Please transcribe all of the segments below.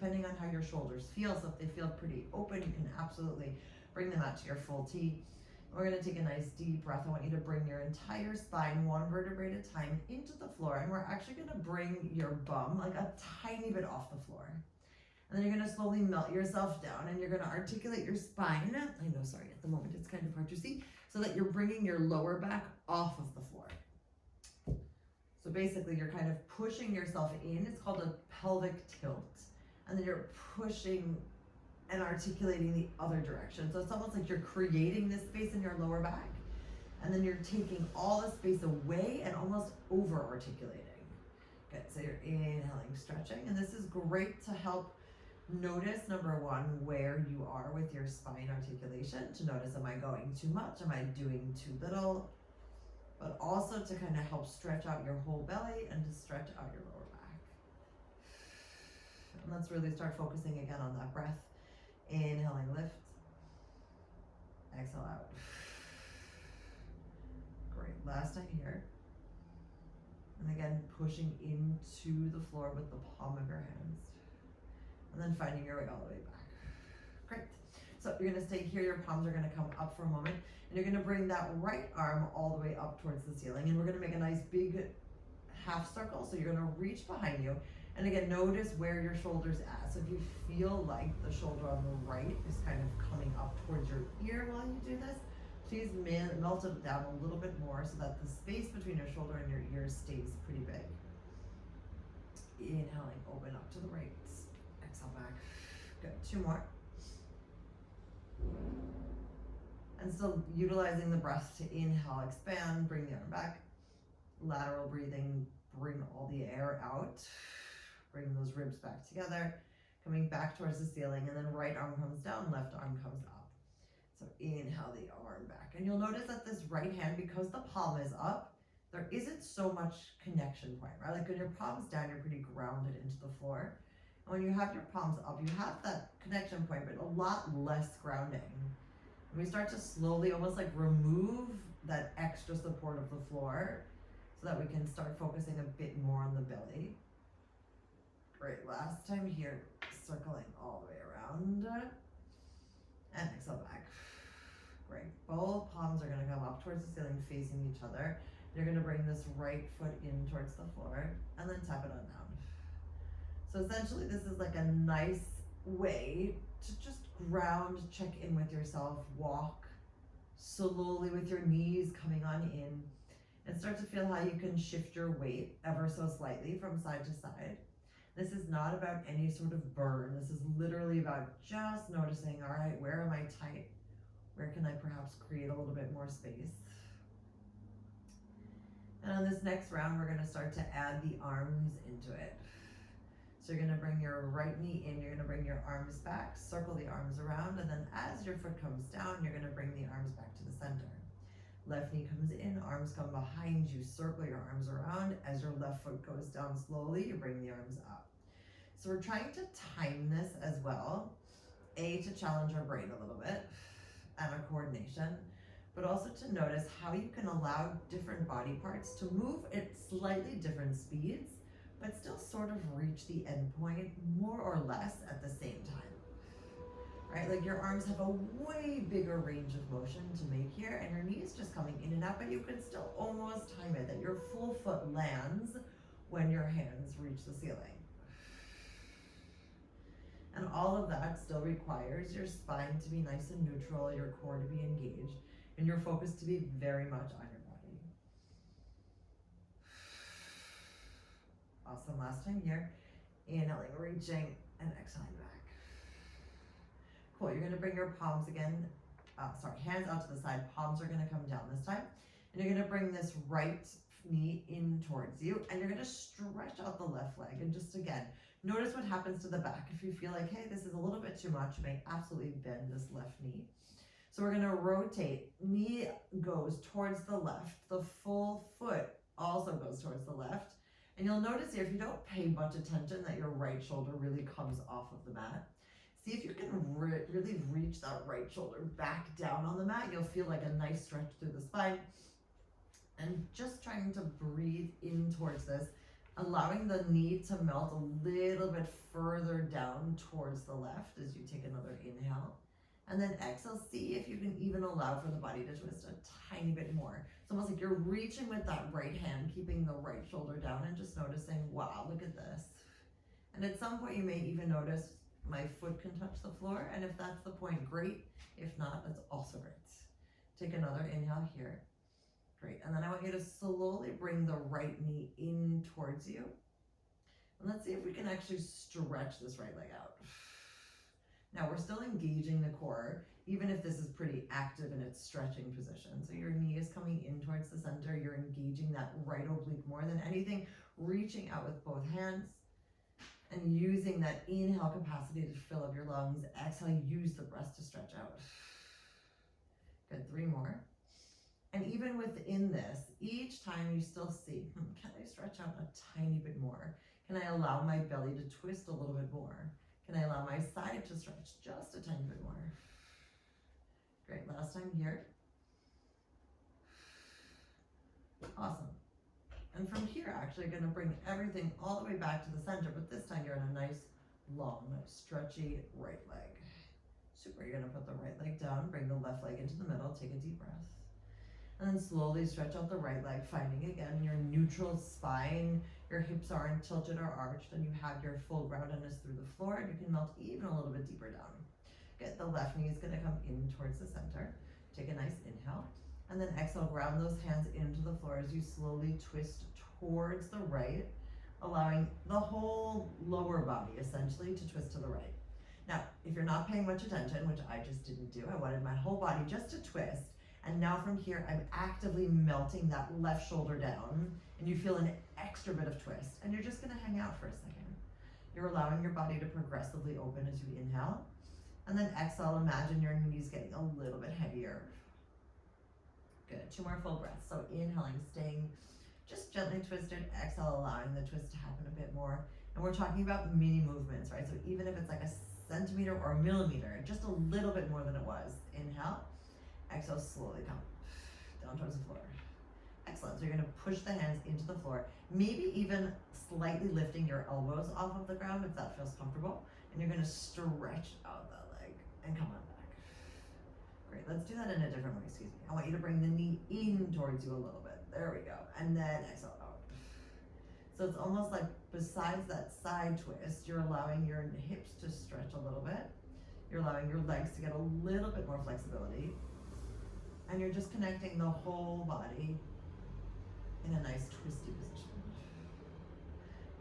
depending on how your shoulders feel. So if they feel pretty open, you can absolutely bring them out to your full T. We're going to take a nice deep breath. I want you to bring your entire spine, one vertebrae at a time, into the floor. And we're actually going to bring your bum like a tiny bit off the floor. And then you're going to slowly melt yourself down, and you're going to articulate your spine. I know, sorry, at the moment it's kind of hard to see. So that you're bringing your lower back off of the floor. So basically you're kind of pushing yourself in. It's called a pelvic tilt. And then you're pushing and articulating the other direction. So it's almost like you're creating this space in your lower back, and then you're taking all the space away and almost over articulating. Good, so you're inhaling, stretching, and this is great to help notice, number one, where you are with your spine articulation, to notice, am I going too much? Am I doing too little? But also to kind of help stretch out your whole belly and to stretch out your lower back. And let's really start focusing again on that breath. Inhaling, lift. Exhale out. Great, last time here. And again, pushing into the floor with the palm of your hands. And then finding your way all the way back. Great. So you're going to stay here. Your palms are going to come up for a moment. And you're going to bring that right arm all the way up towards the ceiling. And we're going to make a nice big half circle. So you're going to reach behind you. And again, notice where your shoulder's at. So if you feel like the shoulder on the right is kind of coming up towards your ear while you do this, please melt it down a little bit more so that the space between your shoulder and your ear stays pretty big. Inhaling, open up to the right. Exhale back. Good, 2 more. And still utilizing the breath to inhale, expand, bring the arm back. Lateral breathing, bring all the air out. Bring those ribs back together, coming back towards the ceiling, and then right arm comes down, left arm comes up. So inhale the arm back. And you'll notice that this right hand, because the palm is up, there isn't so much connection point, right? Like when your palm's down, you're pretty grounded into the floor. And when you have your palms up, you have that connection point, but a lot less grounding. And we start to slowly almost like remove that extra support of the floor so that we can start focusing a bit more on the belly. Great, last time here, circling all the way around, and exhale back. Great, both palms are gonna come up towards the ceiling facing each other. You're gonna bring this right foot in towards the floor, and then tap it on down. So essentially this is like a nice way to just ground, check in with yourself, walk slowly with your knees coming on in, and start to feel how you can shift your weight ever so slightly from side to side. This is not about any sort of burn. This is literally about just noticing, all right, where am I tight? Where can I perhaps create a little bit more space? And on this next round, we're gonna start to add the arms into it. So you're gonna bring your right knee in, you're gonna bring your arms back, circle the arms around, and then as your foot comes down, you're gonna bring the arms back to the center. Left knee comes in, arms come behind you, circle your arms around. As your left foot goes down slowly, you bring the arms up. So we're trying to time this as well, to challenge our brain a little bit and our coordination, but also to notice how you can allow different body parts to move at slightly different speeds, but still sort of reach the end point more or less at the same time. Right, like your arms have a way bigger range of motion to make here, and your knees just coming in and out, but you can still almost time it that your full foot lands when your hands reach the ceiling. And all of that still requires your spine to be nice and neutral, your core to be engaged, and your focus to be very much on your body. Awesome, last time here. Inhaling, reaching, and exhaling back. Cool, you're gonna bring your palms again, hands out to the side, palms are gonna come down this time. And you're gonna bring this right knee in towards you, and you're gonna stretch out the left leg. And just again, notice what happens to the back. If you feel like, hey, this is a little bit too much, you may absolutely bend this left knee. So we're gonna rotate, knee goes towards the left, the full foot also goes towards the left. And you'll notice here, if you don't pay much attention, that your right shoulder really comes off of the mat. See if you can really reach that right shoulder back down on the mat. You'll feel like a nice stretch through the spine. And just trying to breathe in towards this allowing the knee to melt a little bit further down towards the left as you take another inhale. And then exhale, see if you can even allow for the body to twist a tiny bit more. It's almost like you're reaching with that right hand, keeping the right shoulder down and just noticing, wow, look at this. And at some point you may even notice my foot can touch the floor, and if that's the point, great. If not, that's also great. Take another inhale here. Great, and then I want you to slowly bring the right knee in towards you. And let's see if we can actually stretch this right leg out. Now we're still engaging the core, even if this is pretty active in its stretching position. So your knee is coming in towards the center, you're engaging that right oblique more than anything, reaching out with both hands and using that inhale capacity to fill up your lungs. Exhale, use the breath to stretch out. Good, 3 more. And even within this, each time you still see, can I stretch out a tiny bit more? Can I allow my belly to twist a little bit more? Can I allow my side to stretch just a tiny bit more? Great, last time here. Awesome. And from here, actually gonna bring everything all the way back to the center, but this time you're in a nice, long, stretchy right leg. Super, you're gonna put the right leg down, bring the left leg into the middle, take a deep breath. And then slowly stretch out the right leg, finding again your neutral spine. Your hips aren't tilted or arched, and you have your full groundedness through the floor, and you can melt even a little bit deeper down. Good, the left knee is gonna come in towards the center. Take a nice inhale, and then exhale, ground those hands into the floor as you slowly twist towards the right, allowing the whole lower body essentially to twist to the right. Now, if you're not paying much attention, which I just didn't do, I wanted my whole body just to twist. And now from here, I'm actively melting that left shoulder down, and you feel an extra bit of twist, and you're just gonna hang out for a second. You're allowing your body to progressively open as you inhale, and then exhale, imagine your knees getting a little bit heavier. Good, 2 more full breaths. So inhaling, staying just gently twisted, exhale, allowing the twist to happen a bit more. And we're talking about mini movements, right? So even if it's like a centimeter or a millimeter, just a little bit more than it was. Inhale. Exhale, slowly come down towards the floor. Excellent. So you're going to push the hands into the floor, maybe even slightly lifting your elbows off of the ground if that feels comfortable. And you're going to stretch out that leg and come on back. Great. Let's do that in a different way. Excuse me. I want you to bring the knee in towards you a little bit. There we go. And then exhale out. So it's almost like besides that side twist, you're allowing your hips to stretch a little bit. You're allowing your legs to get a little bit more flexibility. And you're just connecting the whole body in a nice twisty position.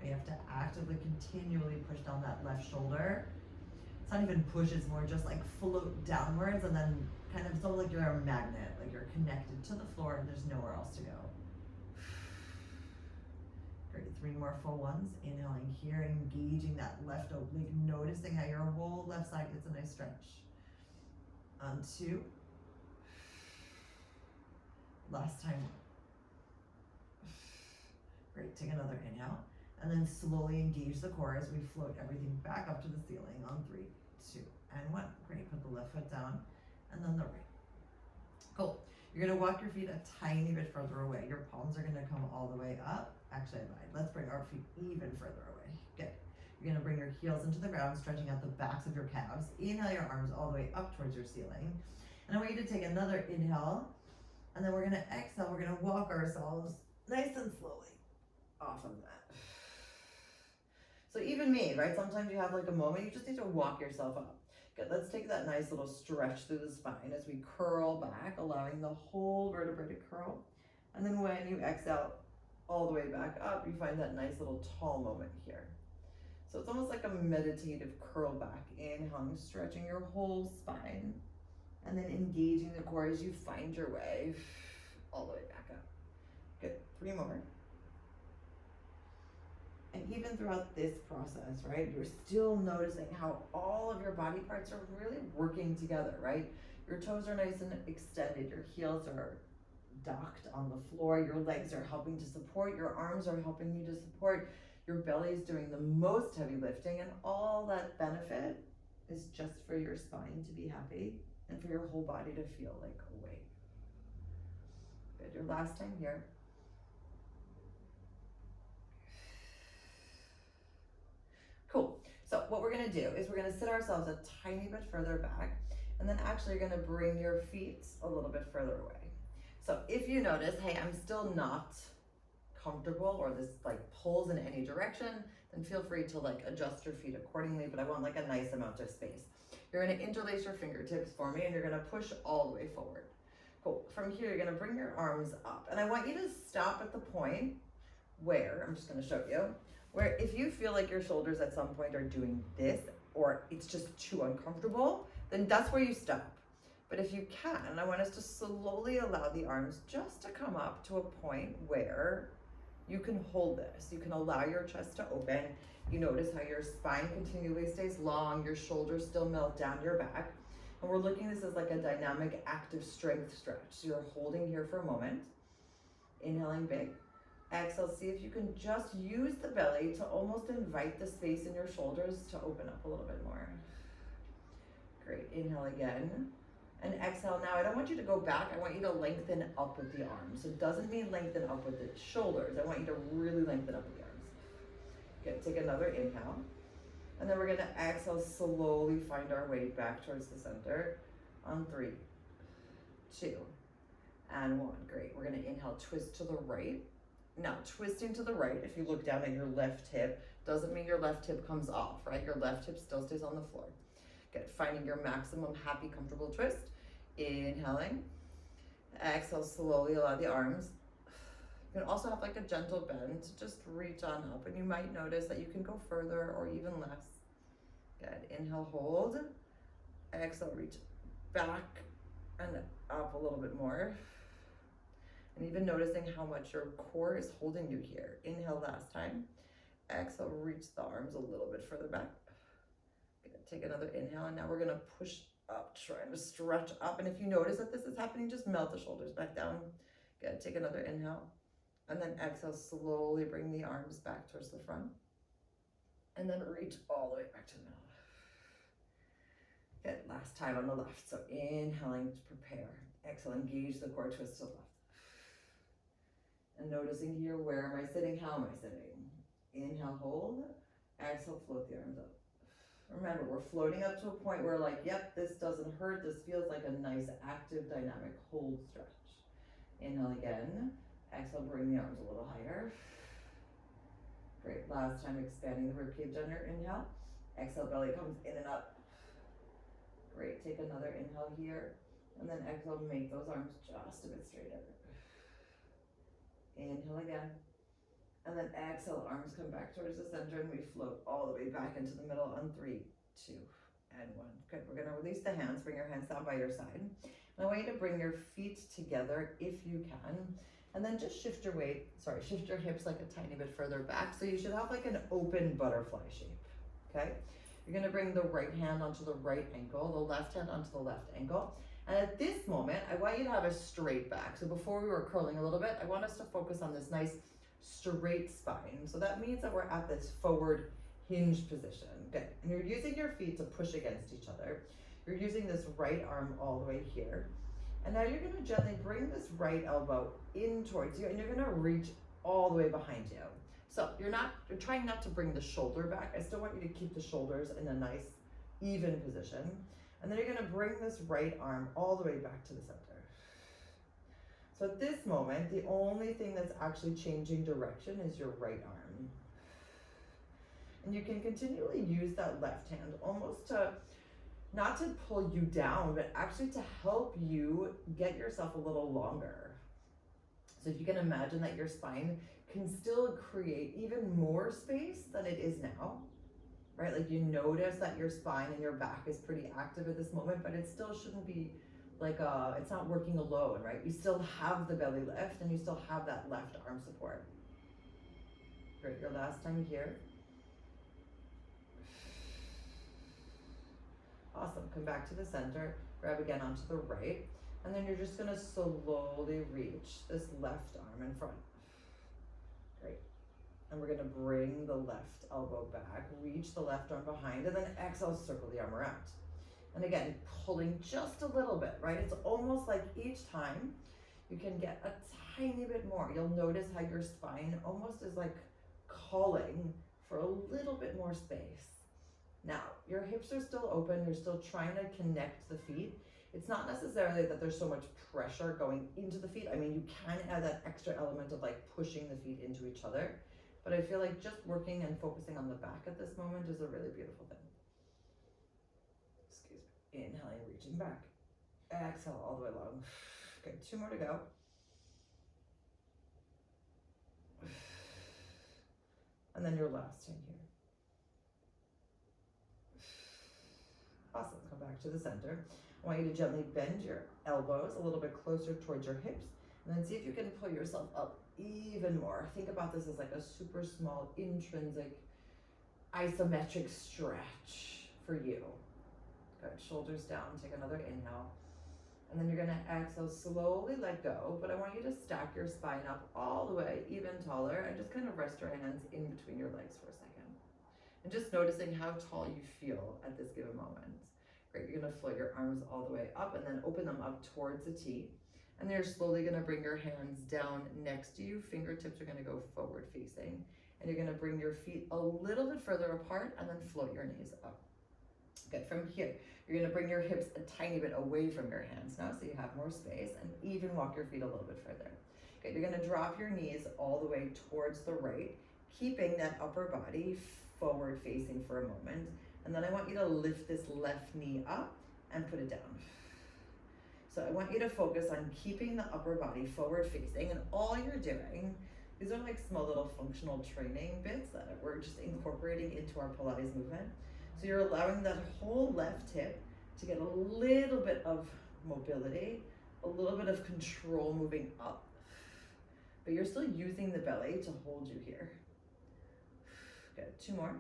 You have to actively, continually push down that left shoulder. It's not even push, it's more just like float downwards, and then kind of, it's almost like you're a magnet, like you're connected to the floor and there's nowhere else to go. Great, 3 more full ones. Inhaling here, engaging that left oblique, noticing how your whole left side gets a nice stretch. On 2. Last time. Great, take another inhale, and then slowly engage the core as we float everything back up to the ceiling on 3, 2, and 1. Great, put the left foot down, and then the right. Cool. You're gonna walk your feet a tiny bit further away. Your palms are gonna come all the way up. Actually, I lied. Let's bring our feet even further away. Good. You're gonna bring your heels into the ground, stretching out the backs of your calves. Inhale your arms all the way up towards your ceiling. And I want you to take another inhale, and then we're gonna exhale, we're gonna walk ourselves nice and slowly off of that. So even me, right? Sometimes you have like a moment, you just need to walk yourself up. Good, let's take that nice little stretch through the spine as we curl back, allowing the whole vertebrae to curl. And then when you exhale all the way back up, you find that nice little tall moment here. So it's almost like a meditative curl back. Inhaling, stretching your whole spine, and then engaging the core as you find your way all the way back up. Good, 3 more. And even throughout this process, right, you're still noticing how all of your body parts are really working together, right? Your toes are nice and extended, your heels are docked on the floor, your legs are helping to support, your arms are helping you to support, your belly is doing the most heavy lifting, and all that benefit is just for your spine to be happy and for your whole body to feel like awake. Good, your last time here. So what we're gonna do is we're gonna sit ourselves a tiny bit further back, and then actually you're gonna bring your feet a little bit further away. So if you notice, hey, I'm still not comfortable, or this like pulls in any direction, then feel free to like adjust your feet accordingly, but I want like a nice amount of space. You're gonna interlace your fingertips for me, and you're gonna push all the way forward. Cool. From here, you're gonna bring your arms up, and I want you to stop at the point where, I'm just gonna show you, where if you feel like your shoulders at some point are doing this, or it's just too uncomfortable, then that's where you stop. But if you can, I want us to slowly allow the arms just to come up to a point where you can hold this. You can allow your chest to open. You notice how your spine continually stays long, your shoulders still melt down your back. And we're looking at this as like a dynamic, active strength stretch. So you're holding here for a moment, inhaling big. Exhale, see if you can just use the belly to almost invite the space in your shoulders to open up a little bit more. Great, inhale again. And exhale. Now, I don't want you to go back. I want you to lengthen up with the arms. So it doesn't mean lengthen up with the shoulders. I want you to really lengthen up with the arms. Good, take another inhale. And then we're gonna exhale, slowly find our way back towards the center on 3, 2, and 1. Great, we're gonna inhale, twist to the right. Now, twisting to the right, if you look down at your left hip, doesn't mean your left hip comes off, right? Your left hip still stays on the floor. Good, finding your maximum happy, comfortable twist. Inhaling. Exhale, slowly allow the arms. You can also have like a gentle bend to just reach on up, and you might notice that you can go further or even less. Good, inhale, hold. Exhale, reach back and up a little bit more. And even noticing how much your core is holding you here. Inhale last time. Exhale, reach the arms a little bit further back. Good. Take another inhale, and now we're gonna push up, trying to stretch up. And if you notice that this is happening, just melt the shoulders back down. Good, take another inhale. And then exhale, slowly bring the arms back towards the front. And then reach all the way back to the middle. Good, last time on the left. So inhaling to prepare. Exhale, engage the core, twist to the left. And noticing here, where am I sitting? How am I sitting? Inhale, hold. Exhale, float the arms up. Remember, we're floating up to a point where like, yep, this doesn't hurt. This feels like a nice, active, dynamic hold stretch. Inhale again. Exhale, bring the arms a little higher. Great, last time expanding the ribcage on your inhale. Exhale, belly comes in and up. Great, take another inhale here. And then exhale, make those arms just a bit straighter. Inhale again. And then exhale, arms come back towards the center, and we float all the way back into the middle on 3, 2, and 1. Good, we're gonna release the hands, bring your hands down by your side. And I want you to bring your feet together if you can. And then just shift your hips like a tiny bit further back. So you should have like an open butterfly shape, okay? You're gonna bring the right hand onto the right ankle, the left hand onto the left ankle. And at this moment, I want you to have a straight back. So before we were curling a little bit, I want us to focus on this nice straight spine. So that means that we're at this forward hinge position. Good. And you're using your feet to push against each other. You're using this right arm all the way here. And now you're gonna gently bring this right elbow in towards you, and you're gonna reach all the way behind you. So you're trying not to bring the shoulder back. I still want you to keep the shoulders in a nice, even position. And then you're gonna bring this right arm all the way back to the center. So at this moment, the only thing that's actually changing direction is your right arm. And you can continually use that left hand almost to, not to pull you down, but actually to help you get yourself a little longer. So if you can imagine that your spine can still create even more space than it is now, right? Like you notice that your spine and your back is pretty active at this moment, but it still shouldn't be like it's not working alone, right? You still have the belly lift and you still have that left arm support. Great, your last time here. Awesome, come back to the center, grab again onto the right, and then you're just gonna slowly reach this left arm in front. Great, and we're gonna bring the left elbow back, reach the left arm behind, and then exhale, circle the arm around. And again, pulling just a little bit, right? It's almost like each time you can get a tiny bit more. You'll notice how your spine almost is like calling for a little bit more space. Now, your hips are still open, you're still trying to connect the feet. It's not necessarily that there's so much pressure going into the feet. I mean, you can add that extra element of like pushing the feet into each other, but I feel like just working and focusing on the back at this moment is a really beautiful thing. Excuse me. Inhaling, reaching back. Exhale all the way long. Okay, 2 more to go. And then your last 10 here. Awesome, come back to the center. I want you to gently bend your elbows a little bit closer towards your hips, and then see if you can pull yourself up even more. Think about this as like a super small, intrinsic, isometric stretch for you. Good, shoulders down, take another inhale. And then you're gonna exhale, slowly let go, but I want you to stack your spine up all the way, even taller, and just kind of rest your hands in between your legs for a second. And just noticing how tall you feel at this given moment. Great, you're gonna float your arms all the way up and then open them up towards the T. And then you're slowly gonna bring your hands down next to you. Fingertips are gonna go forward facing. And you're gonna bring your feet a little bit further apart and then float your knees up. Good, from here, you're gonna bring your hips a tiny bit away from your hands now so you have more space, and even walk your feet a little bit further. Good, you're gonna drop your knees all the way towards the right, keeping that upper body forward facing for a moment. And then I want you to lift this left knee up and put it down. So I want you to focus on keeping the upper body forward facing, and all you're doing, these are like small little functional training bits that we're just incorporating into our Pilates movement. So you're allowing that whole left hip to get a little bit of mobility, a little bit of control moving up, but you're still using the belly to hold you here. Good, 2 more.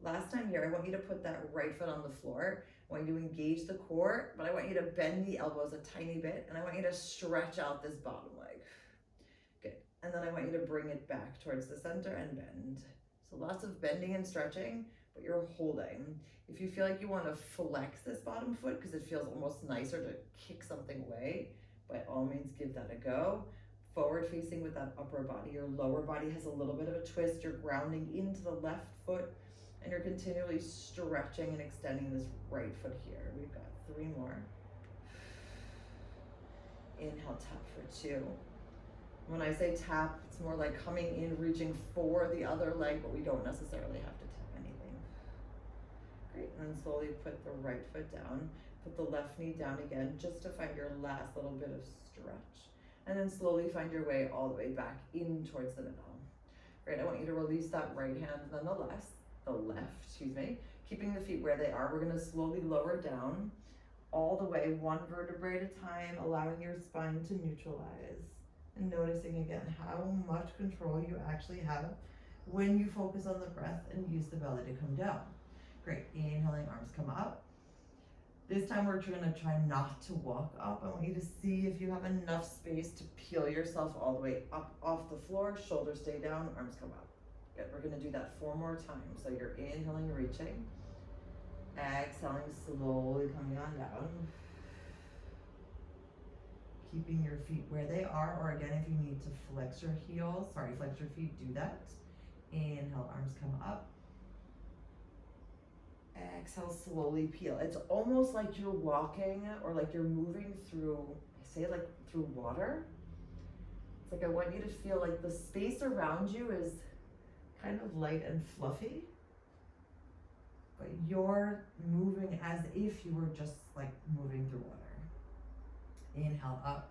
Last time here, I want you to put that right foot on the floor. I want you to engage the core, but I want you to bend the elbows a tiny bit, and I want you to stretch out this bottom leg. Good, and then I want you to bring it back towards the center and bend. So lots of bending and stretching, but you're holding. If you feel like you want to flex this bottom foot because it feels almost nicer to kick something away, by all means give that a go. Forward facing with that upper body. Your lower body has a little bit of a twist. You're grounding into the left foot, and you're continually stretching and extending this right foot here. We've got 3 more. Inhale, tap for 2. When I say tap, it's more like coming in, reaching for the other leg, but we don't necessarily have to tap anything. Great, and then slowly put the right foot down, put the left knee down again, just to find your last little bit of stretch. And then slowly find your way all the way back in towards the middle. Great, I want you to release that right hand nonetheless, the left, keeping the feet where they are. We're gonna slowly lower down all the way, 1 vertebrae at a time, allowing your spine to neutralize. And noticing again how much control you actually have when you focus on the breath and use the belly to come down. Great, inhaling, arms come up. This time we're gonna try not to walk up. I want you to see if you have enough space to peel yourself all the way up off the floor, shoulders stay down, arms come up. Good, we're gonna do that 4 more times. So you're inhaling, reaching, exhaling, slowly coming on down. Keeping your feet where they are, or again, if you need to flex your feet, do that. Inhale, arms come up. Exhale, slowly peel. It's almost like you're walking or like you're moving through, through water. It's like I want you to feel like the space around you is kind of light and fluffy, but you're moving as if you were just like moving through water. Inhale up.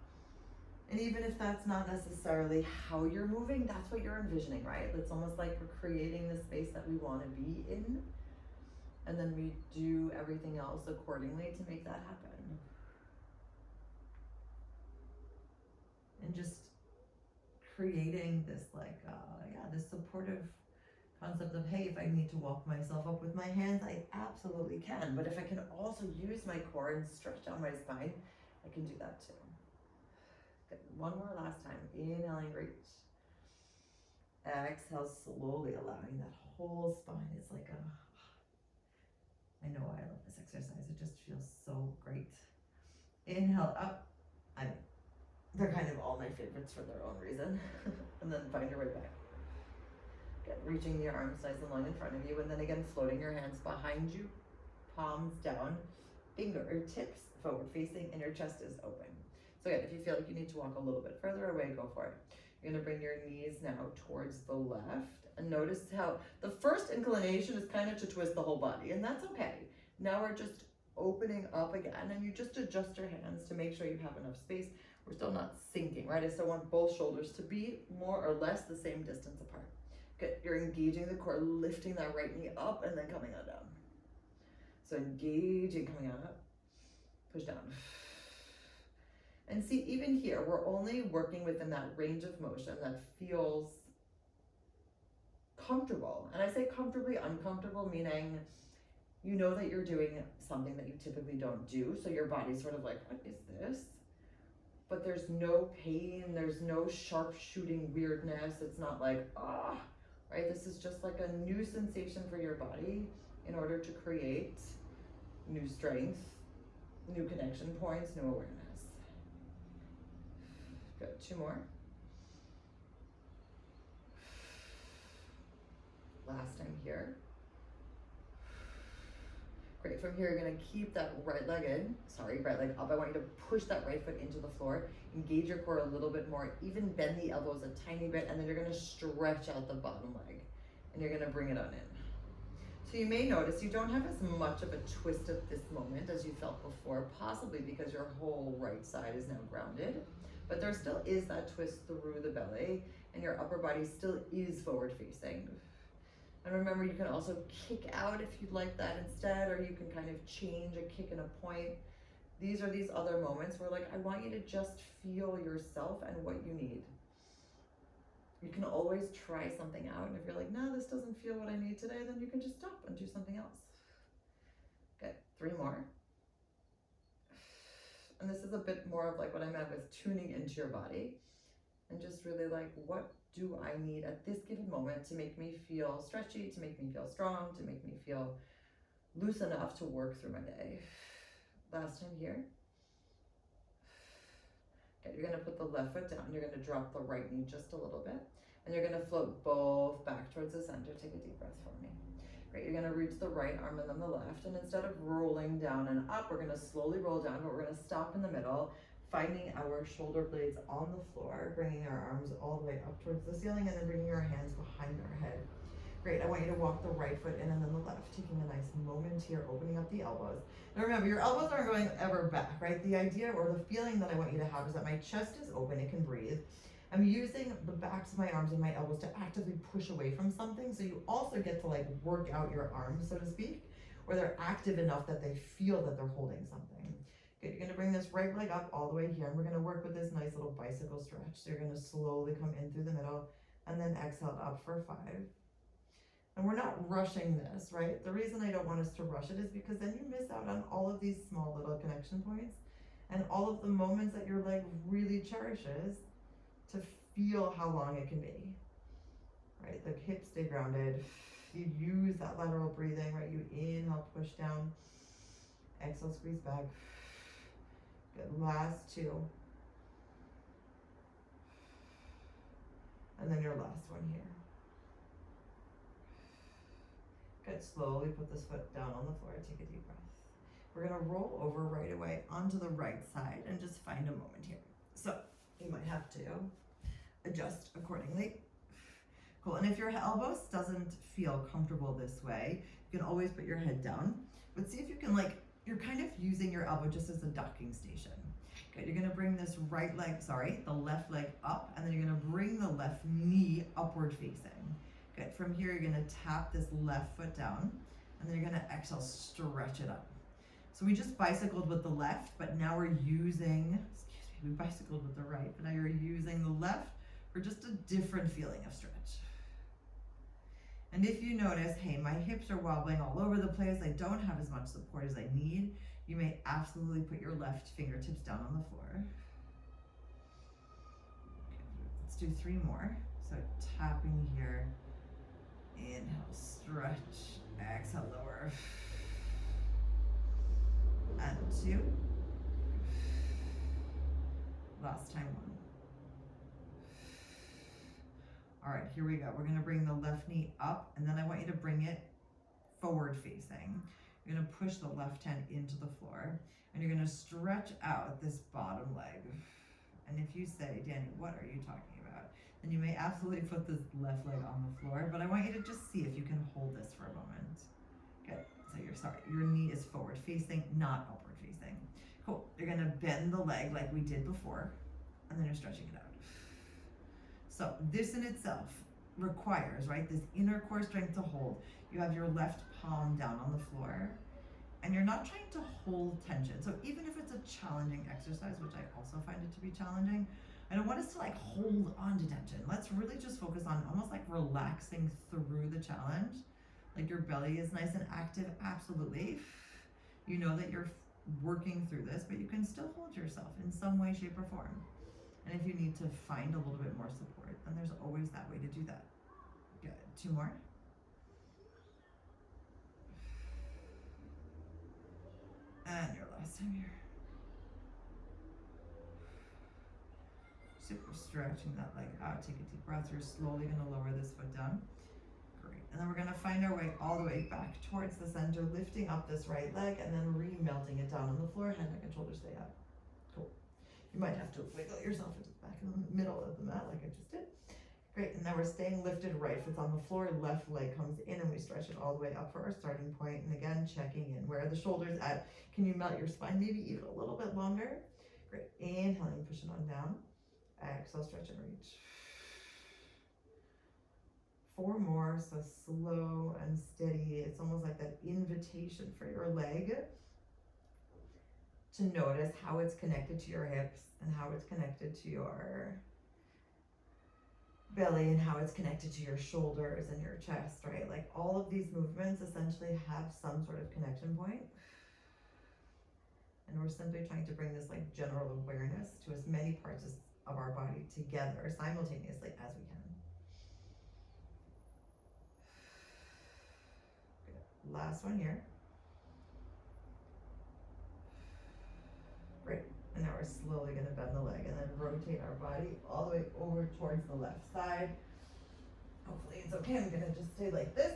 And even if that's not necessarily how you're moving, that's what you're envisioning, right? It's almost like we're creating the space that we want to be in. And then we do everything else accordingly to make that happen. And just creating this this supportive concept of, hey, if I need to walk myself up with my hands, I absolutely can. But if I can also use my core and stretch out my spine, I can do that too. Good. 1 more last time. Inhaling, reach. Exhale, slowly allowing that whole spine. It's like I know why I love this exercise. It just feels so great. Inhale up. They're kind of all my favorites for their own reason. And then find your way back. Good. Reaching your arms nice and long in front of you, and then again floating your hands behind you, palms down, fingertips forward facing, and your chest is open. So again, if you feel like you need to walk a little bit further away, go for it. You're gonna bring your knees now towards the left, and notice how the first inclination is kind of to twist the whole body, and that's okay. Now we're just opening up again, and you just adjust your hands to make sure you have enough space. We're still not sinking, right? I still want both shoulders to be more or less the same distance apart. Good. You're engaging the core, lifting that right knee up and then coming on down. So engaging, coming on up, push down. And see, even here, we're only working within that range of motion that feels comfortable. And I say comfortably uncomfortable, meaning you know that you're doing something that you typically don't do. So your body's sort of like, what is this? But there's no pain, there's no sharp shooting weirdness. It's not like, right? This is just like a new sensation for your body in order to create new strength, new connection points, new awareness. Good, 2 more. Last time here. Great, from here you're gonna keep that right leg up. I want you to push that right foot into the floor, engage your core a little bit more, even bend the elbows a tiny bit, and then you're gonna stretch out the bottom leg, and you're gonna bring it on in. So you may notice you don't have as much of a twist at this moment as you felt before, possibly because your whole right side is now grounded, but there still is that twist through the belly, and your upper body still is forward facing. And remember, you can also kick out if you'd like that instead, or you can kind of change a kick and a point. These are these other moments where like, I want you to just feel yourself and what you need. You can always try something out, and if you're like, no, this doesn't feel what I need today, then you can just stop and do something else. Good, 3 more. And this is a bit more of like what I meant with tuning into your body, and just really like, what do I need at this given moment to make me feel stretchy, to make me feel strong, to make me feel loose enough to work through my day. Last time here. Okay, you're gonna put the left foot down, you're gonna drop the right knee just a little bit, and you're gonna float both back towards the center. Take a deep breath for me. Great, you're gonna reach the right arm and then the left, and instead of rolling down and up, we're gonna slowly roll down, but we're gonna stop in the middle, finding our shoulder blades on the floor, bringing our arms all the way up towards the ceiling, and then bringing our hands behind our head. Great, I want you to walk the right foot in and then the left, taking a nice moment here, opening up the elbows. Now remember, your elbows aren't going ever back, right? The idea or the feeling that I want you to have is that my chest is open, it can breathe. I'm using the backs of my arms and my elbows to actively push away from something, so you also get to like work out your arms, so to speak, where they're active enough that they feel that they're holding something. Good, you're gonna bring this right leg up all the way here, and we're gonna work with this nice little bicycle stretch. So you're gonna slowly come in through the middle, and then exhale up for 5. And we're not rushing this, right? The reason I don't want us to rush it is because then you miss out on all of these small little connection points, and all of the moments that your leg really cherishes to feel how long it can be, right? The hips stay grounded. You use that lateral breathing, right? You inhale, push down, exhale, squeeze back. Good, last 2. And then your last one here. Good, slowly put this foot down on the floor, take a deep breath. We're gonna roll over right away onto the right side and just find a moment here. So you might have to adjust accordingly. Cool, and if your elbows doesn't feel comfortable this way, you can always put your head down, but see if you can you're kind of using your elbow just as a docking station. Good, you're gonna bring this the left leg up, and then you're gonna bring the left knee upward facing. Good, from here you're gonna tap this left foot down, and then you're gonna exhale, stretch it up. So we just bicycled with the left, but now we're using, we bicycled with the right, but now you're using the left for just a different feeling of stretch. And if you notice, hey, my hips are wobbling all over the place, I don't have as much support as I need, you may absolutely put your left fingertips down on the floor. Okay, let's do 3 more. So tapping here, inhale, stretch, exhale, lower. And 2. Last time 1. All right, here we go. We're gonna bring the left knee up, and then I want you to bring it forward facing. You're gonna push the left hand into the floor, and you're gonna stretch out this bottom leg. And if you say, Danny, what are you talking about? Then you may absolutely put this left leg on the floor, but I want you to just see if you can hold this for a moment. Good. So your knee is forward facing, not upward facing. Cool. You're gonna bend the leg like we did before, and then you're stretching it out. So this in itself requires, right, this inner core strength to hold. You have your left palm down on the floor, and you're not trying to hold tension. So even if it's a challenging exercise, which I also find it to be challenging, I don't want us to like hold on to tension. Let's really just focus on almost like relaxing through the challenge. Like your belly is nice and active, absolutely. You know that you're working through this, but you can still hold yourself in some way, shape, or form. And if you need to find a little bit more support, then there's always that way to do that. Good. 2 more. And your last time here. Super stretching that leg out. Take a deep breath. You're slowly going to lower this foot down. Great. And then we're going to find our way all the way back towards the center, lifting up this right leg and then re-melting it down on the floor. Head, neck, and shoulders stay up. Cool. You might have to wiggle yourself into the back in the middle of the mat like I just did. Great, and now we're staying lifted, right foot's on the floor, left leg comes in, and we stretch it all the way up for our starting point. And again, checking in. Where are the shoulders at? Can you melt your spine maybe even a little bit longer? Great, inhaling, push it on down. Exhale, stretch and reach. 4 more, so slow and steady. It's almost like that invitation for your leg to notice how it's connected to your hips and how it's connected to your belly and how it's connected to your shoulders and your chest, right? Like all of these movements essentially have some sort of connection point. And we're simply trying to bring this like general awareness to as many parts of our body together simultaneously as we can. Good. Last one here. Great. And now we're slowly going to bend the leg and then rotate our body all the way over towards the left side. Hopefully it's okay. I'm going to just stay like this.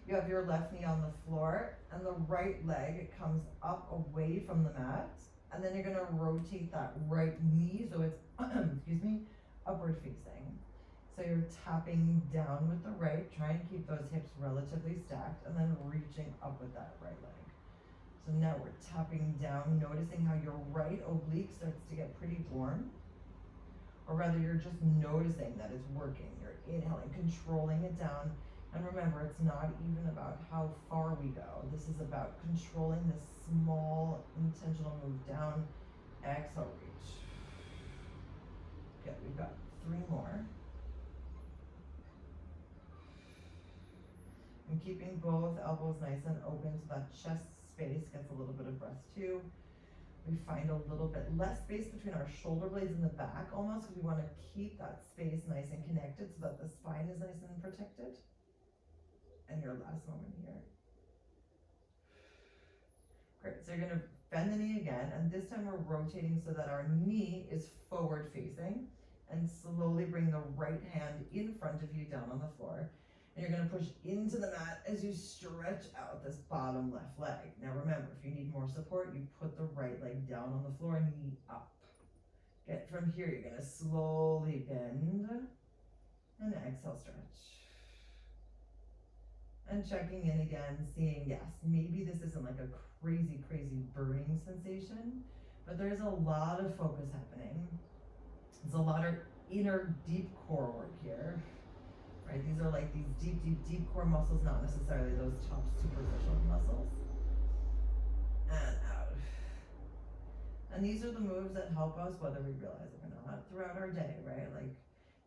You have your left knee on the floor and the right leg comes up away from the mat. And then you're going to rotate that right knee so it's, excuse me, upward facing. So you're tapping down with the right, trying to keep those hips relatively stacked and then reaching up with that right leg. So now we're tapping down, noticing how your right oblique starts to get pretty warm. Or rather, you're just noticing that it's working. You're inhaling, controlling it down. And remember, it's not even about how far we go. This is about controlling this small, intentional move down. Exhale, reach. Good, we've got 3 more. And keeping both elbows nice and open so that chest space gets a little bit of breath too. We find a little bit less space between our shoulder blades in the back almost because we want to keep that space nice and connected so that the spine is nice and protected. And your last moment here. Great, so you're going to bend the knee again, and this time we're rotating so that our knee is forward facing, and slowly bring the right hand in front of you down on the floor. And you're going to push into the mat as you stretch out this bottom left leg. Now remember, if you need more support, you put the right leg down on the floor and knee up. Get from here, you're going to slowly bend and exhale, stretch. And checking in again, seeing, yes, maybe this isn't like a crazy burning sensation, but there's a lot of focus happening. There's a lot of inner deep core work here. Right, these are like these deep core muscles, not necessarily those top superficial muscles. And out. And these are the moves that help us, whether we realize it or not, throughout our day, right? Like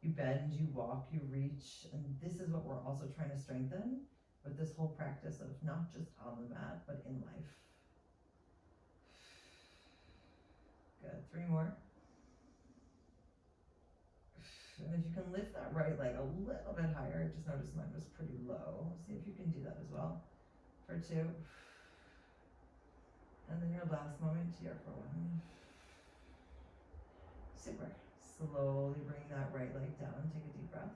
you bend, you walk, you reach, and this is what we're also trying to strengthen with this whole practice of not just on the mat, but in life. Good, 3 more. And if you can lift that right leg a little bit higher, just notice mine was pretty low. See if you can do that as well. For 2. And then your last moment here for 1. Super. Slowly bring that right leg down. Take a deep breath.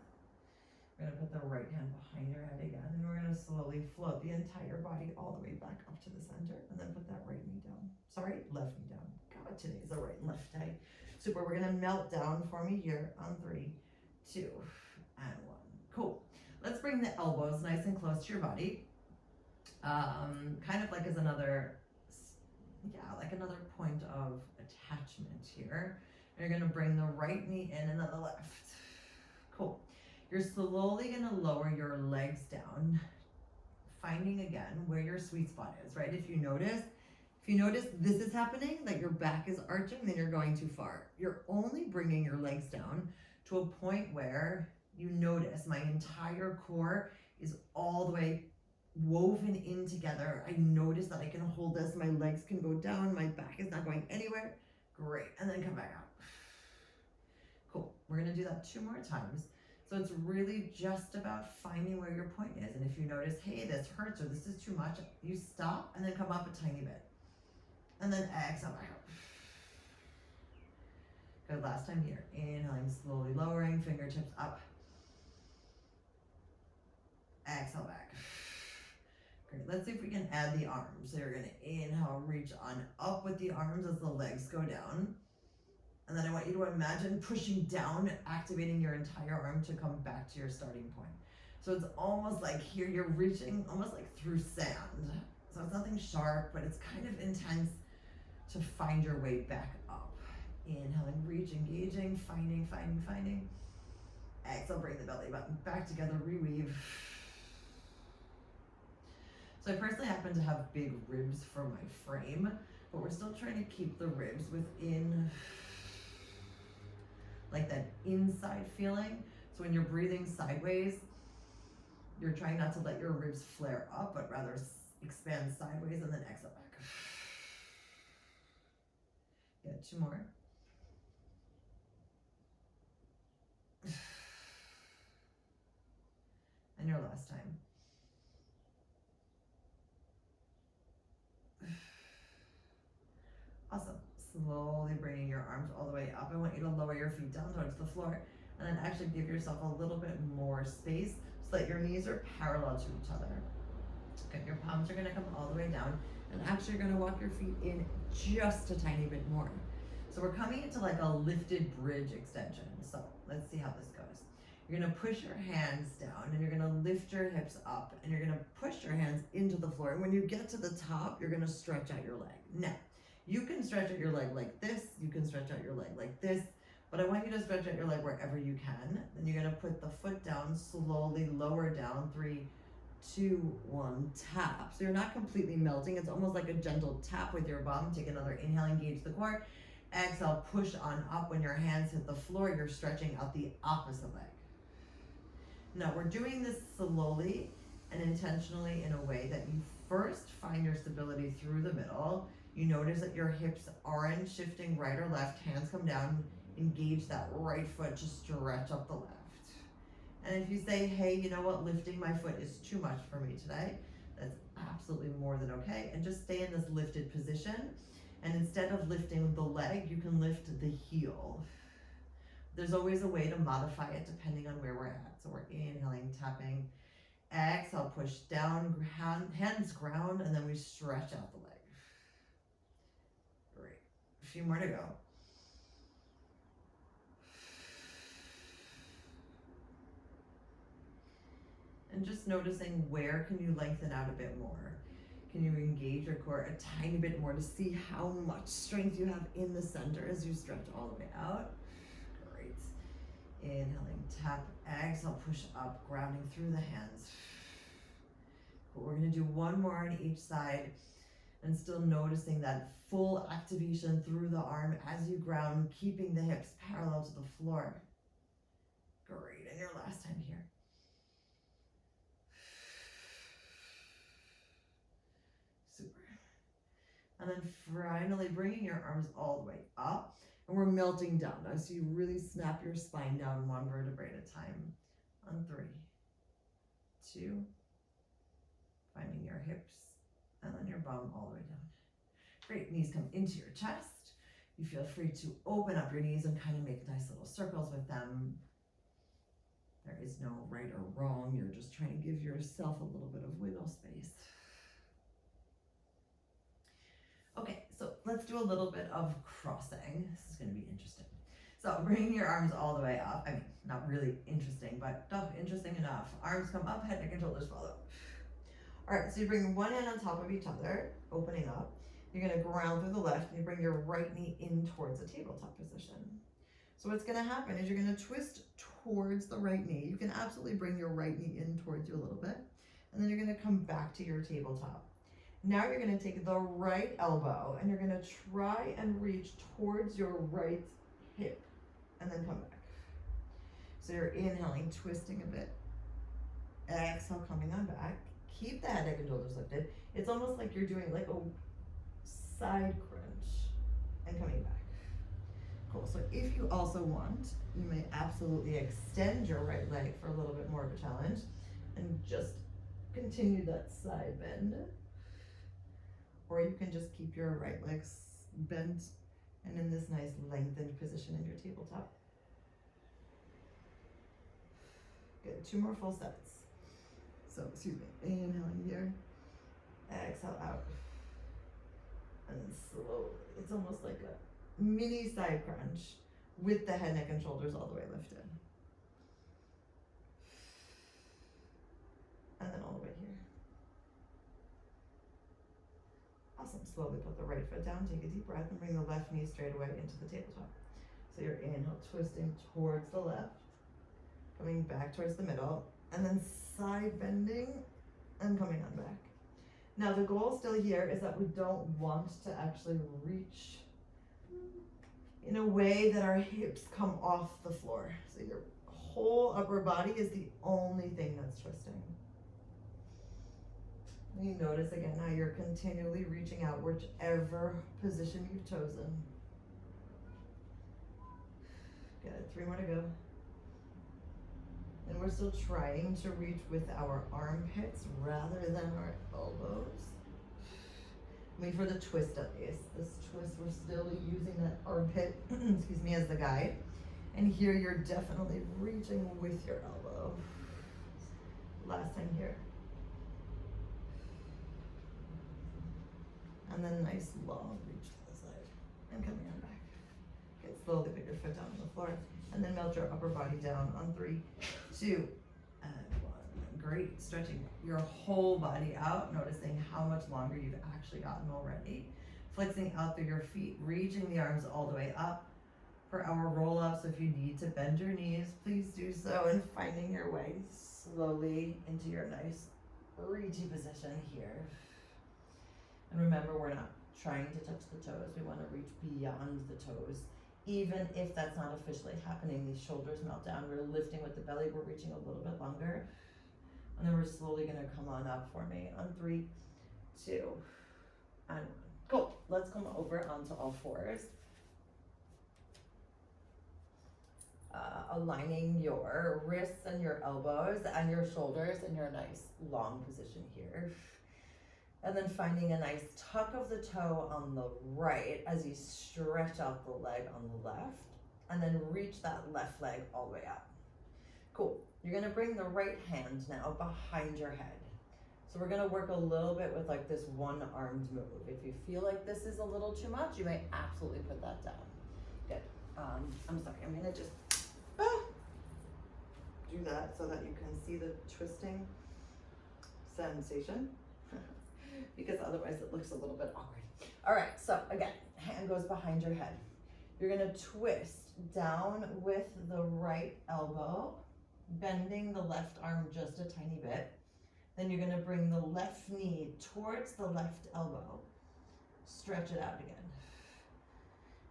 We're gonna put the right hand behind your head again, and we're gonna slowly float the entire body all the way back up to the center, and then put that right knee down. Sorry, left knee down. God, today's a right and left day. Super, we're gonna melt down for me here on 3, 2, and 1. Cool. Let's bring the elbows nice and close to your body. Kind of like as another, like another point of attachment here. You're gonna bring the right knee in and then the left. Cool. You're slowly gonna lower your legs down, finding again where your sweet spot is, right? If you notice this is happening, that your back is arching, then you're going too far. You're only bringing your legs down to a point where you notice my entire core is all the way woven in together. I notice that I can hold this, my legs can go down, my back is not going anywhere. Great, and then come back up. Cool, we're gonna do that 2 more times. So it's really just about finding where your point is. And if you notice, hey, this hurts or this is too much, you stop and then come up a tiny bit. And then exhale back up. Good, last time here. Inhaling, slowly lowering, fingertips up. Exhale back. Great, let's see if we can add the arms. So you're gonna inhale, reach on up with the arms as the legs go down. And then I want you to imagine pushing down, activating your entire arm to come back to your starting point. So it's almost like here you're reaching almost like through sand. So it's nothing sharp, but it's kind of intense to find your way back up. Inhaling, reach, engaging, finding. Exhale, bring the belly button back together, reweave. So I personally happen to have big ribs for my frame, but we're still trying to keep the ribs within like that inside feeling. So when you're breathing sideways, you're trying not to let your ribs flare up, but rather expand sideways and then exhale back. Yeah, 2 more. And your last time. Awesome. Slowly bringing your arms all the way up. I want you to lower your feet down towards the floor and then actually give yourself a little bit more space so that your knees are parallel to each other. Okay, your palms are gonna come all the way down and actually you're gonna walk your feet in just a tiny bit more. So we're coming into like a lifted bridge extension. So let's see how this goes. You're gonna push your hands down and you're gonna lift your hips up and you're gonna push your hands into the floor. And when you get to the top, you're gonna stretch out your leg. Now, you can stretch out your leg like this, you can stretch out your leg like this, but I want you to stretch out your leg wherever you can. Then you're gonna put the foot down, slowly lower down, 3, 2, 1, tap. So you're not completely melting, it's almost like a gentle tap with your bum. Take another inhale, engage the core. Exhale, push on up. When your hands hit the floor, you're stretching out the opposite leg. Now we're doing this slowly and intentionally in a way that you first find your stability through the middle. You notice that your hips aren't shifting right or left, hands come down, engage that right foot to stretch up the left. And if you say, hey, you know what, lifting my foot is too much for me today, that's absolutely more than okay. And just stay in this lifted position. And instead of lifting the leg, you can lift the heel. There's always a way to modify it depending on where we're at. So we're inhaling, tapping, exhale, push down, hands ground, and then we stretch out the leg. Great. A few more to go. And just noticing where can you lengthen out a bit more. Can you engage your core a tiny bit more to see how much strength you have in the center as you stretch all the way out? Great. Inhaling, tap, exhale, push up, grounding through the hands. Cool. We're gonna do 1 more on each side and still noticing that full activation through the arm as you ground, keeping the hips parallel to the floor. Great, and your last time here. And then finally bringing your arms all the way up, and we're melting down now. So you really snap your spine down 1 vertebrae at a time. On 3, 2, finding your hips, and then your bum all the way down. Great, knees come into your chest. You feel free to open up your knees and kind of make nice little circles with them. There is no right or wrong. You're just trying to give yourself a little bit of wiggle space. Okay, so let's do a little bit of crossing. This is going to be interesting. So bringing your arms all the way up. I mean, not really interesting, but interesting enough. Arms come up, head, neck, and shoulders follow. All right, so you bring one hand on top of each other, opening up. You're going to ground through the left, and you bring your right knee in towards a tabletop position. So what's going to happen is you're going to twist towards the right knee. You can absolutely bring your right knee in towards you a little bit, and then you're going to come back to your tabletop. Now you're going to take the right elbow, and you're going to try and reach towards your right hip, and then come back. So you're inhaling, twisting a bit. Exhale, coming on back. Keep the head, neck, and shoulders lifted. It's almost like you're doing like a side crunch and coming back. Cool. So if you also want, you may absolutely extend your right leg for a little bit more of a challenge and just continue that side bend. Or you can just keep your right leg bent and in this nice lengthened position in your tabletop. Good. 2 more full sets. So, excuse me, inhaling here, exhale out, and then slowly, it's almost like a mini side crunch with the head, neck, and shoulders all the way lifted. And then all the way here. Awesome, slowly put the right foot down, take a deep breath, and bring the left knee straight away into the tabletop. So you're inhale, twisting towards the left, coming back towards the middle, and then side bending and coming on back. Now the goal still here is that we don't want to actually reach in a way that our hips come off the floor. So your whole upper body is the only thing that's twisting. You notice again how you're continually reaching out whichever position you've chosen. Good, 3 more to go. And we're still trying to reach with our armpits rather than our elbows. I mean, for the twist at least. This twist, we're still using that armpit, excuse me, as the guide. And here you're definitely reaching with your elbow. Last time here. And then nice long reach to the side. And coming on back. Okay, slowly put your foot down on the floor. And then melt your upper body down on 3, 2, and 1. Great. Stretching your whole body out, noticing how much longer you've actually gotten already. Flexing out through your feet, reaching the arms all the way up for our roll-ups. If you need to bend your knees, please do so, and finding your way slowly into your nice reachy position here. And remember, we're not trying to touch the toes. We want to reach beyond the toes. Even if that's not officially happening, these shoulders melt down. We're lifting with the belly. We're reaching a little bit longer. And then we're slowly going to come on up for me on 3, 2, and 1. Cool. Let's come over onto all fours. Aligning your wrists and your elbows and your shoulders in your nice long position here. And then finding a nice tuck of the toe on the right as you stretch out the leg on the left, and then reach that left leg all the way up. Cool. You're gonna bring the right hand now behind your head. So we're gonna work a little bit with like this one-armed move. If you feel like this is a little too much, you may absolutely put that down. Good. I'm sorry, I'm gonna just do that so that you can see the twisting sensation. Because otherwise it looks a little bit awkward. All right, so again, hand goes behind your head. You're gonna twist down with the right elbow, bending the left arm just a tiny bit. Then you're gonna bring the left knee towards the left elbow. Stretch it out again.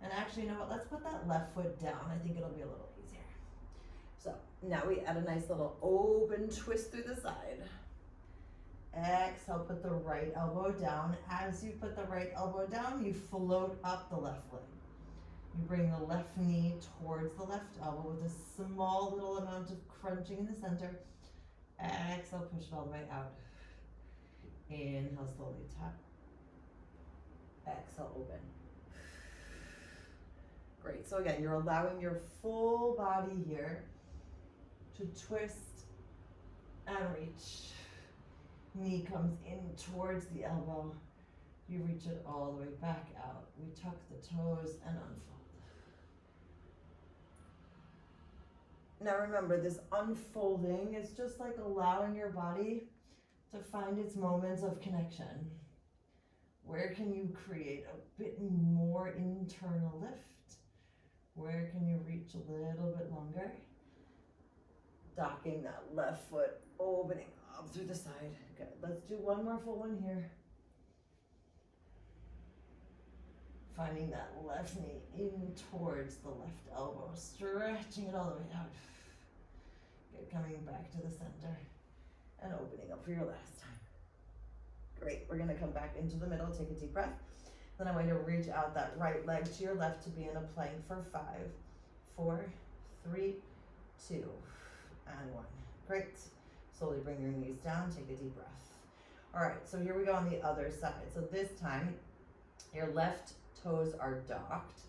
And actually, you know what, let's put that left foot down. I think it'll be a little easier. So now we add a nice little open twist through the side. Exhale, put the right elbow down. As you put the right elbow down, you float up the left leg. You bring the left knee towards the left elbow with a small little amount of crunching in the center. Exhale, push it all the way out. Inhale, slowly tap. Exhale, open. Great, so again, you're allowing your full body here to twist and reach. Knee comes in towards the elbow. You reach it all the way back out. We tuck the toes and unfold. Now remember, this unfolding is just like allowing your body to find its moments of connection. Where can you create a bit more internal lift? Where can you reach a little bit longer? Docking that left foot, opening up through the side. Good, let's do one more full one here. Finding that left knee in towards the left elbow, stretching it all the way out. Good, coming back to the center and opening up for your last time. Great, we're gonna come back into the middle, take a deep breath. Then I want you to reach out that right leg to your left to be in a plank for 5, 4, 3, 2, and 1. Great, slowly bring your knees down, take a deep breath. All right, so here we go on the other side. So this time, your left toes are docked,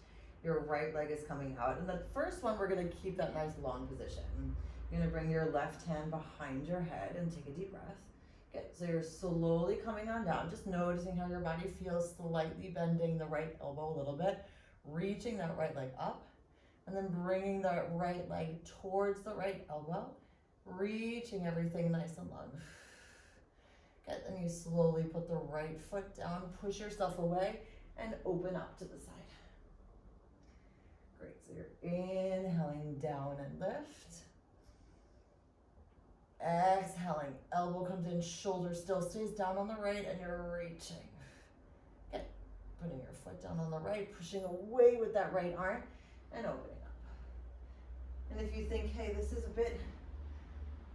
your right leg is coming out. And the first one, we're gonna keep that nice long position. You're gonna bring your left hand behind your head and take a deep breath. Good, so you're slowly coming on down, just noticing how your body feels, slightly bending the right elbow a little bit, reaching that right leg up, and then bringing the right leg towards the right elbow, reaching everything nice and long. Good, then you slowly put the right foot down, push yourself away, and open up to the side. Great, so you're inhaling down and lift. Exhaling, elbow comes in, shoulder still stays down on the right, and you're reaching. Good, putting your foot down on the right, pushing away with that right arm, and opening up. And if you think, hey, this is a bit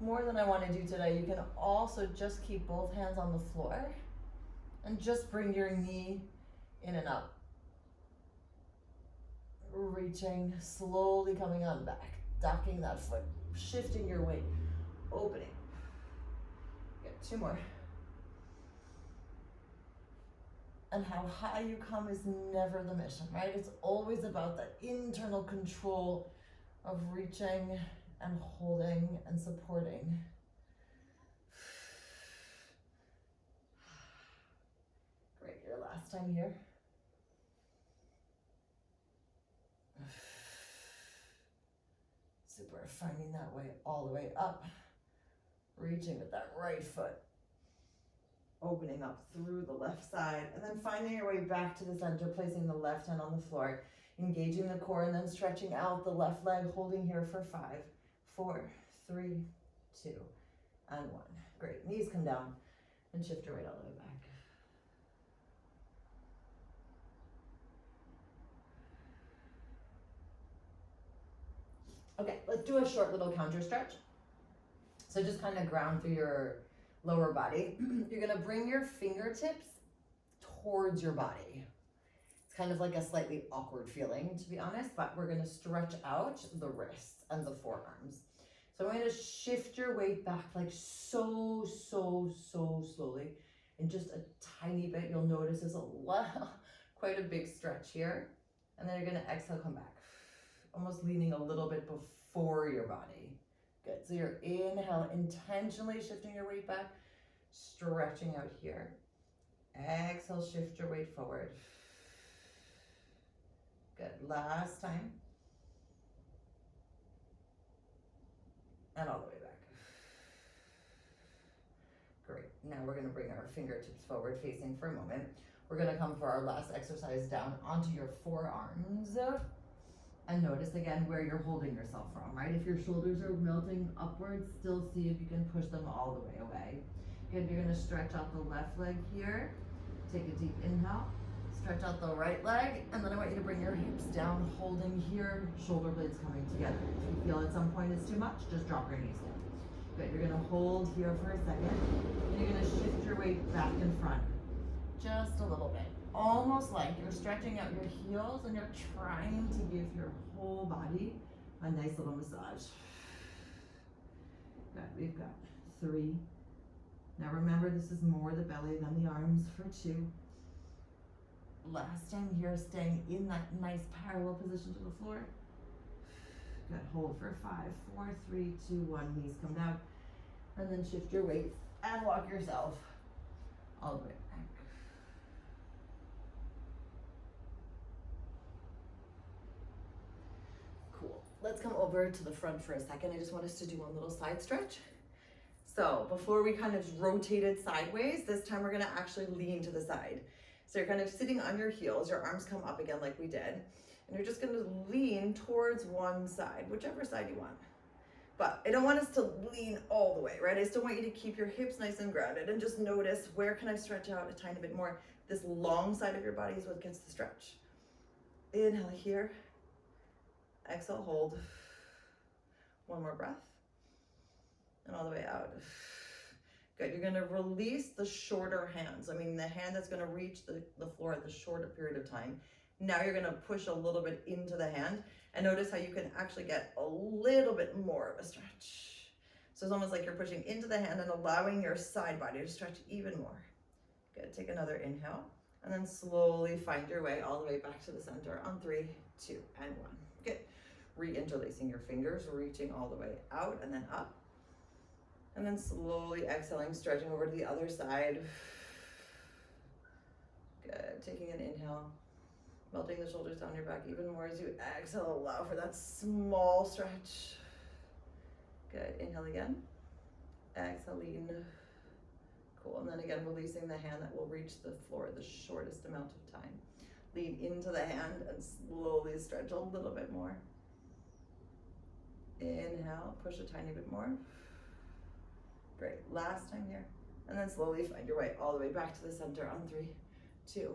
more than I want to do today, you can also just keep both hands on the floor, and just bring your knee in and up. Reaching, slowly coming on back, docking that foot, shifting your weight, opening. Good, 2 more. And how high you come is never the mission, right? It's always about that internal control of reaching and holding and supporting. Great, your last time here. Super, finding that way all the way up. Reaching with that right foot. Opening up through the left side, and then finding your way back to the center, placing the left hand on the floor, engaging the core, and then stretching out the left leg, holding here for 5, 4, 3, 2, and 1. Great, knees come down, and shift your weight all the way back. Okay, let's do a short little counter stretch. So just kind of ground through your lower body. You're gonna bring your fingertips towards your body. It's kind of like a slightly awkward feeling, to be honest, but we're gonna stretch out the wrists and the forearms. So I'm gonna shift your weight back like so slowly. In just a tiny bit, you'll notice there's quite a big stretch here. And then you're gonna exhale, come back. Almost leaning a little bit before your body. Good, so you're inhale, intentionally shifting your weight back, stretching out here. Exhale, shift your weight forward. Good, last time. And all the way back. Great, now we're gonna bring our fingertips forward facing for a moment. We're gonna come for our last exercise down onto your forearms. And notice again where you're holding yourself from, right? If your shoulders are melting upwards, still see if you can push them all the way away. Good, you're gonna stretch out the left leg here. Take a deep inhale, stretch out the right leg, and then I want you to bring your hips down, holding here, shoulder blades coming together. If you feel at some point it's too much, just drop your knees down. Good, you're gonna hold here for a second, and you're gonna shift your weight back in front, just a little bit. Almost like you're stretching out your heels and you're trying to give your whole body a nice little massage. Good, we've got 3. Now remember, this is more the belly than the arms for 2. Last time here, staying in that nice parallel position to the floor. Good, hold for 5, 4, 3, 2, 1, knees come down. And then shift your weight and walk yourself all the way back. Cool. Let's come over to the front for a second. I just want us to do one little side stretch. So before we kind of rotated sideways, this time we're gonna actually lean to the side. So you're kind of sitting on your heels, your arms come up again like we did, and you're just gonna lean towards one side, whichever side you want. But I don't want us to lean all the way, right? I still want you to keep your hips nice and grounded and just notice where can I stretch out a tiny bit more. This long side of your body is what gets the stretch. Inhale here, exhale, hold. One more breath. And all the way out. Good, you're gonna release the shorter hands. I mean, the hand that's gonna reach the floor at the shorter period of time. Now you're gonna push a little bit into the hand and notice how you can actually get a little bit more of a stretch. So it's almost like you're pushing into the hand and allowing your side body to stretch even more. Good, take another inhale and then slowly find your way all the way back to the center on 3, 2, and 1. Good, re-interlacing your fingers, reaching all the way out and then up. And then slowly exhaling, stretching over to the other side. Good, taking an inhale, melting the shoulders down your back even more as you exhale, allow for that small stretch. Good, inhale again, exhale, lean. Cool, and then again, releasing the hand that will reach the floor the shortest amount of time. Lean into the hand and slowly stretch a little bit more. Inhale, push a tiny bit more. Great, last time here. And then slowly find your way all the way back to the center on 3, 2,